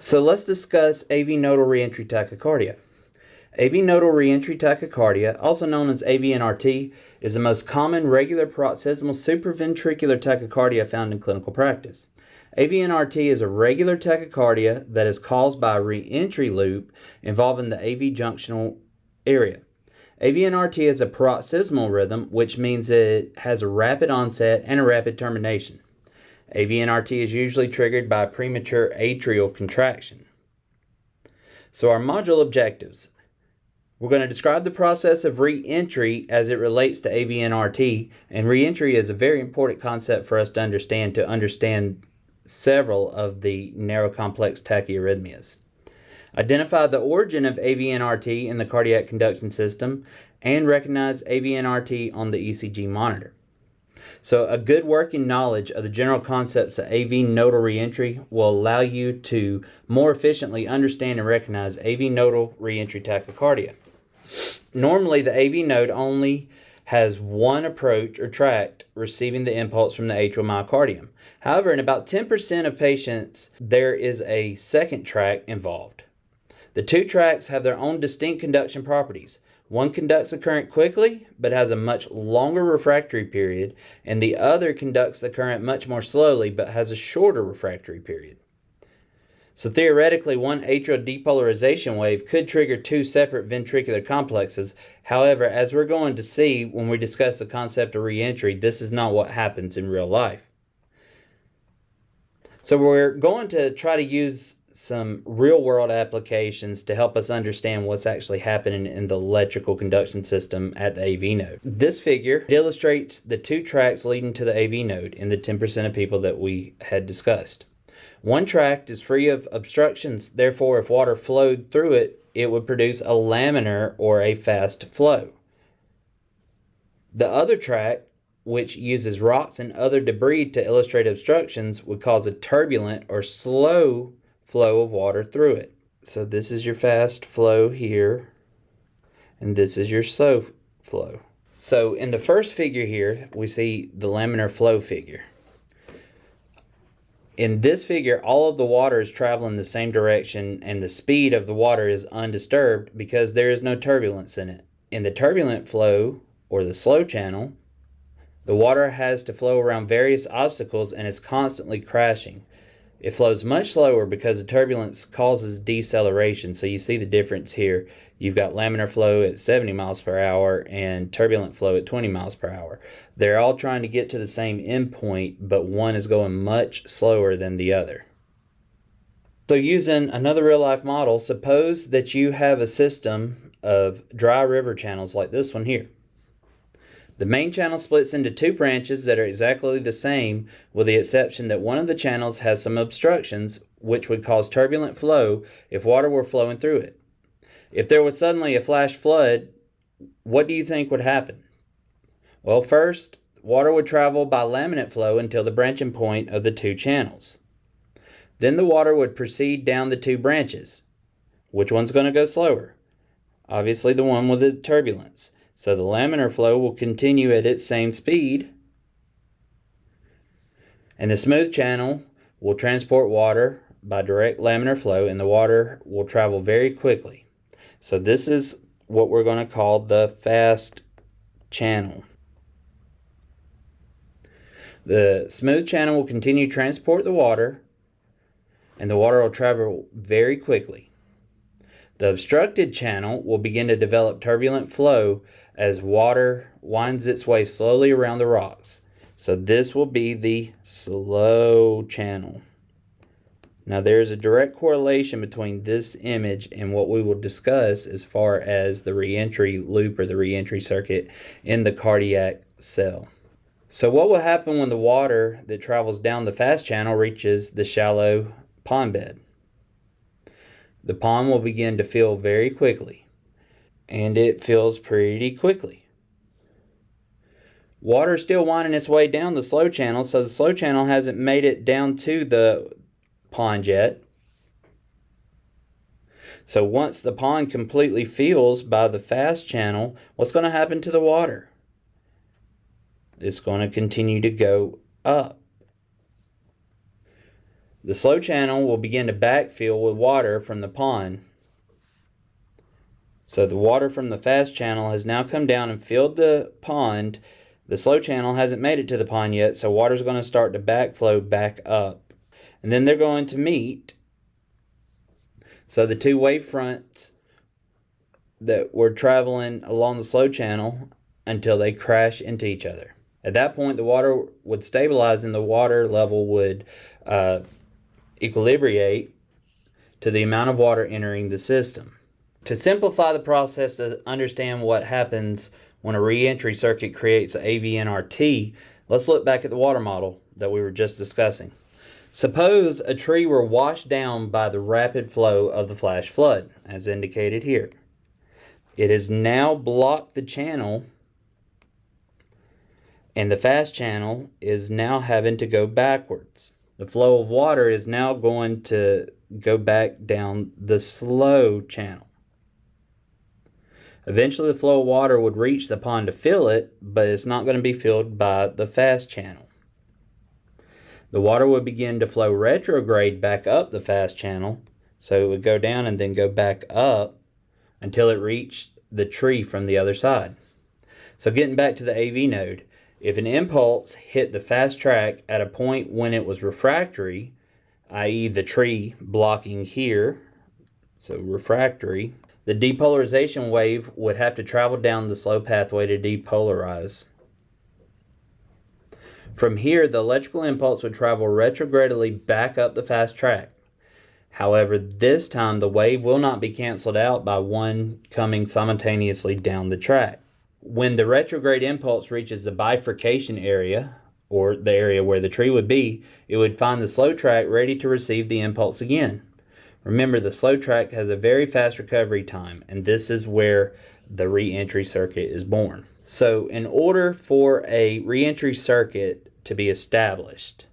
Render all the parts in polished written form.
So let's discuss AV nodal reentry tachycardia. AV nodal reentry tachycardia, also known as AVNRT, is the most common regular paroxysmal supraventricular tachycardia found in clinical practice. AVNRT is a regular tachycardia that is caused by a reentry loop involving the AV junctional area. AVNRT is a paroxysmal rhythm, which means it has a rapid onset and a rapid termination. AVNRT is usually triggered by premature atrial contraction. So our module objectives. We're going to describe the process of reentry as it relates to AVNRT, and reentry is a very important concept for us to understand several of the narrow complex tachyarrhythmias. Identify the origin of AVNRT in the cardiac conduction system and recognize AVNRT on the ECG monitor. So a good working knowledge of the general concepts of AV nodal reentry will allow you to more efficiently understand and recognize AV nodal reentry tachycardia. Normally, the AV node only has one approach or tract receiving the impulse from the atrial myocardium. However, in about 10% of patients, there is a second tract involved. The two tracts have their own distinct conduction properties. One conducts the current quickly, but has a much longer refractory period, and the other conducts the current much more slowly, but has a shorter refractory period. So theoretically, one atrial depolarization wave could trigger two separate ventricular complexes. However, as we're going to see when we discuss the concept of reentry, this is not what happens in real life. So we're going to try to use some real-world applications to help us understand what's actually happening in the electrical conduction system at the AV node. This figure illustrates the two tracts leading to the AV node in the 10% of people that we had discussed. One tract is free of obstructions, therefore if water flowed through it, it would produce a laminar or a fast flow. The other tract, which uses rocks and other debris to illustrate obstructions, would cause a turbulent or slow flow of water through it. So this is your fast flow here, and this is your slow flow. So in the first figure here, we see the laminar flow figure. In this figure, all of the water is traveling the same direction, and the speed of the water is undisturbed because there is no turbulence in it. In the turbulent flow, or the slow channel, the water has to flow around various obstacles and is constantly crashing. It flows much slower because the turbulence causes deceleration. So you see the difference here. You've got laminar flow at 70 miles per hour and turbulent flow at 20 miles per hour. They're all trying to get to the same endpoint, but one is going much slower than the other. So using another real-life model, suppose that you have a system of dry river channels like this one here. The main channel splits into two branches that are exactly the same, with the exception that one of the channels has some obstructions, which would cause turbulent flow if water were flowing through it. If there was suddenly a flash flood, what do you think would happen? Well, first, water would travel by laminate flow until the branching point of the two channels. Then the water would proceed down the two branches. Which one's going to go slower? Obviously the one with the turbulence. So the laminar flow will continue at its same speed, and the smooth channel will transport water by direct laminar flow, and the water will travel very quickly. So this is what we're going to call the fast channel. The smooth channel will continue to transport the water, and the water will travel very quickly. The obstructed channel will begin to develop turbulent flow as water winds its way slowly around the rocks. So this will be the slow channel. Now there's a direct correlation between this image and what we will discuss as far as the reentry loop or the reentry circuit in the cardiac cell. So what will happen when the water that travels down the fast channel reaches the shallow pond bed? The pond will begin to fill very quickly, and it fills pretty quickly. Water is still winding its way down the slow channel, so the slow channel hasn't made it down to the pond yet. So once the pond completely fills by the fast channel, what's going to happen to the water? It's going to continue to go up. The slow channel will begin to backfill with water from the pond. So the water from the fast channel has now come down and filled the pond. The slow channel hasn't made it to the pond yet, so water is going to start to backflow back up. And then they're going to meet. So the two wave fronts that were traveling along the slow channel until they crash into each other. At that point, the water would stabilize and the water level would equilibrate to the amount of water entering the system. To simplify the process to understand what happens when a reentry circuit creates an AVNRT, let's look back at the water model that we were just discussing. Suppose a tree were washed down by the rapid flow of the flash flood, as indicated here. It has now blocked the channel, and the fast channel is now having to go backwards. The flow of water is now going to go back down the slow channel. Eventually the flow of water would reach the pond to fill it, but it's not going to be filled by the fast channel. The water would begin to flow retrograde back up the fast channel, so it would go down and then go back up until it reached the tree from the other side. So getting back to the AV node, if an impulse hit the fast track at a point when it was refractory, i.e. the tree blocking here, so refractory, the depolarization wave would have to travel down the slow pathway to depolarize. From here, the electrical impulse would travel retrogradely back up the fast track. However, this time the wave will not be canceled out by one coming simultaneously down the track. When the retrograde impulse reaches the bifurcation area, or the area where the tree would be, it would find the slow track ready to receive the impulse again. Remember, the slow track has a very fast recovery time, and this is where the reentry circuit is born. So in order for a reentry circuit to be established,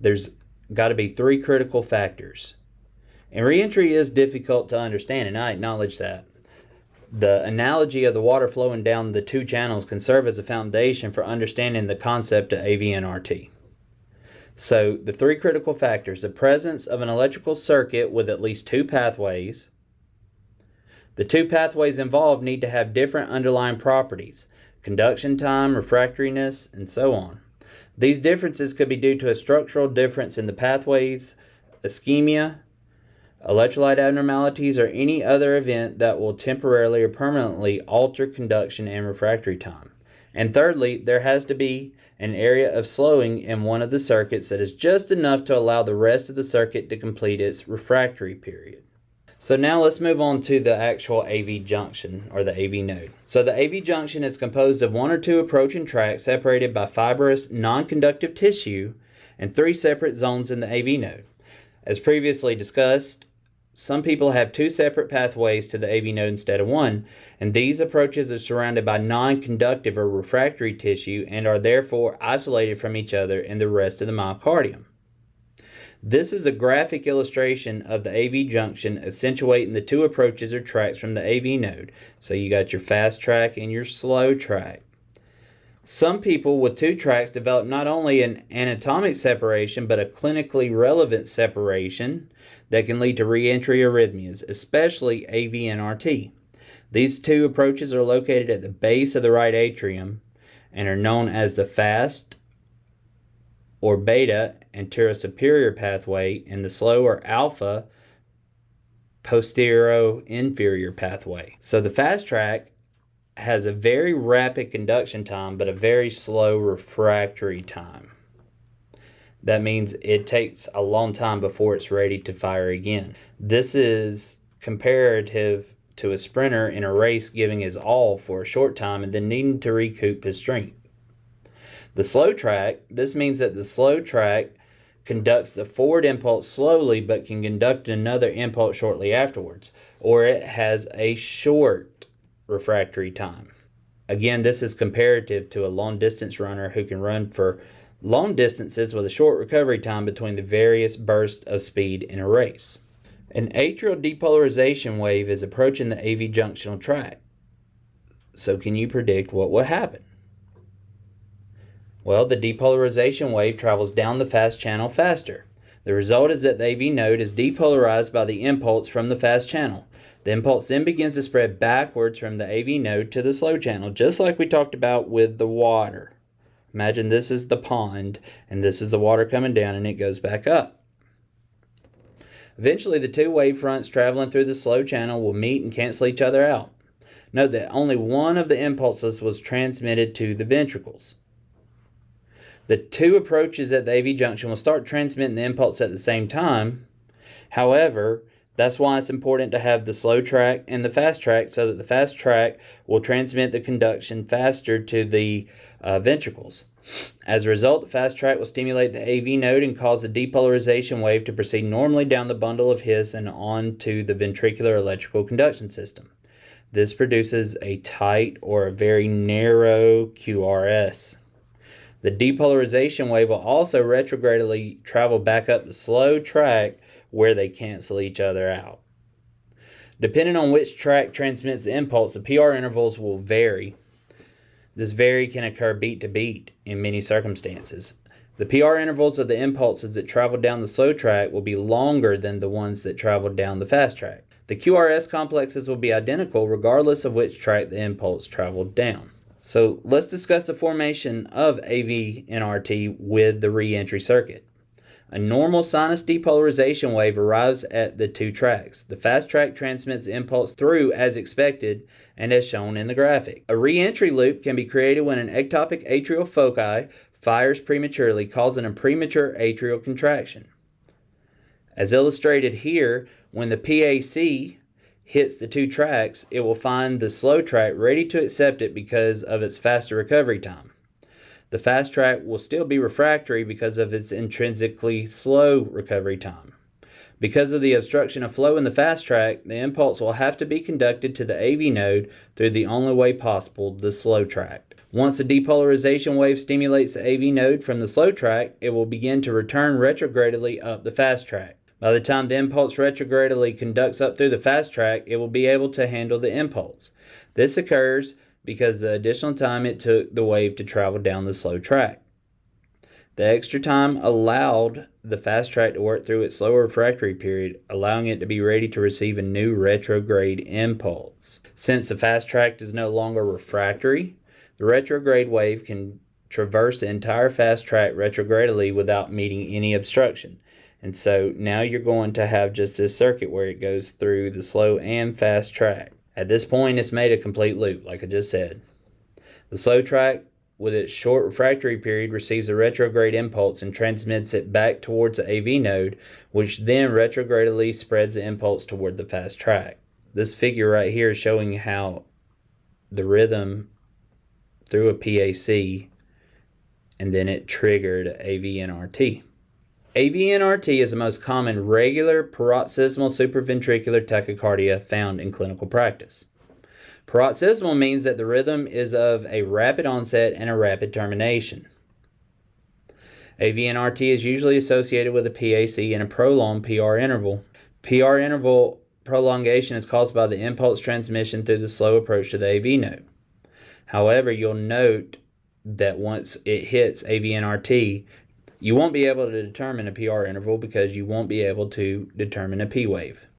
there's got to be three critical factors. And reentry is difficult to understand, and I acknowledge that. The analogy of the water flowing down the two channels can serve as a foundation for understanding the concept of AVNRT. So the three critical factors: the presence of an electrical circuit with at least two pathways. The two pathways involved need to have different underlying properties: conduction time, refractoriness, and so on. These differences could be due to a structural difference in the pathways, ischemia, electrolyte abnormalities, or any other event that will temporarily or permanently alter conduction and refractory time. And thirdly, there has to be an area of slowing in one of the circuits that is just enough to allow the rest of the circuit to complete its refractory period. So now let's move on to the actual AV junction, or the AV node. So the AV junction is composed of one or two approaching tracks separated by fibrous non-conductive tissue and three separate zones in the AV node. As previously discussed, some people have two separate pathways to the AV node instead of one, and these approaches are surrounded by non-conductive or refractory tissue and are therefore isolated from each other and the rest of the myocardium. This is a graphic illustration of the AV junction accentuating the two approaches or tracks from the AV node. So you got your fast track and your slow track. Some people with two tracks develop not only an anatomic separation but a clinically relevant separation that can lead to reentry arrhythmias, especially AVNRT. These two approaches are located at the base of the right atrium and are known as the fast or beta anterosuperior pathway and the slow or alpha posterior-inferior pathway. So the fast track has a very rapid conduction time but a very slow refractory time. That means it takes a long time before it's ready to fire again. This is comparative to a sprinter in a race giving his all for a short time and then needing to recoup his strength. The slow track, this means that the slow track conducts the forward impulse slowly but can conduct another impulse shortly afterwards, or it has a short refractory time. Again, this is comparative to a long distance runner who can run for long distances with a short recovery time between the various bursts of speed in a race. An atrial depolarization wave is approaching the AV junctional tract. So can you predict what will happen? Well, the depolarization wave travels down the fast channel faster. The result is that the AV node is depolarized by the impulse from the fast channel. The impulse then begins to spread backwards from the AV node to the slow channel, just like we talked about with the water. Imagine this is the pond, and this is the water coming down, and it goes back up. Eventually, the two wave fronts traveling through the slow channel will meet and cancel each other out. Note that only one of the impulses was transmitted to the ventricles. The two approaches at the AV junction will start transmitting the impulse at the same time. However, that's why it's important to have the slow track and the fast track, so that the fast track will transmit the conduction faster to the ventricles. As a result, the fast track will stimulate the AV node and cause the depolarization wave to proceed normally down the bundle of His and onto the ventricular electrical conduction system. This produces a tight or a very narrow QRS. The depolarization wave will also retrogradely travel back up the slow track where they cancel each other out. Depending on which track transmits the impulse, the PR intervals will vary. This vary can occur beat to beat in many circumstances. The PR intervals of the impulses that travel down the slow track will be longer than the ones that travel down the fast track. The QRS complexes will be identical regardless of which track the impulse traveled down. So let's discuss the formation of AVNRT with the reentry circuit. A normal sinus depolarization wave arrives at the two tracks. The fast track transmits the impulse through as expected and as shown in the graphic. A reentry loop can be created when an ectopic atrial foci fires prematurely, causing a premature atrial contraction. As illustrated here, when the PAC hits the two tracks, it will find the slow track ready to accept it because of its faster recovery time. The fast track will still be refractory because of its intrinsically slow recovery time. Because of the obstruction of flow in the fast track, the impulse will have to be conducted to the AV node through the only way possible, the slow track. Once the depolarization wave stimulates the AV node from the slow track, it will begin to return retrogradely up the fast track. By the time the impulse retrogradely conducts up through the fast track, it will be able to handle the impulse. This occurs because the additional time it took the wave to travel down the slow track. The extra time allowed the fast track to work through its slower refractory period, allowing it to be ready to receive a new retrograde impulse. Since the fast track is no longer refractory, the retrograde wave can traverse the entire fast track retrogradely without meeting any obstruction. And so now you're going to have just this circuit where it goes through the slow and fast track. At this point, it's made a complete loop, like I just said. The slow track, with its short refractory period, receives a retrograde impulse and transmits it back towards the AV node, which then retrogradely spreads the impulse toward the fast track. This figure right here is showing how the rhythm through a PAC and then it triggered AVNRT. AVNRT is the most common regular paroxysmal supraventricular tachycardia found in clinical practice. Paroxysmal means that the rhythm is of a rapid onset and a rapid termination. AVNRT is usually associated with a PAC and a prolonged PR interval. PR interval prolongation is caused by the impulse transmission through the slow approach to the AV node. However, you'll note that once it hits AVNRT, you won't be able to determine a PR interval because you won't be able to determine a P wave.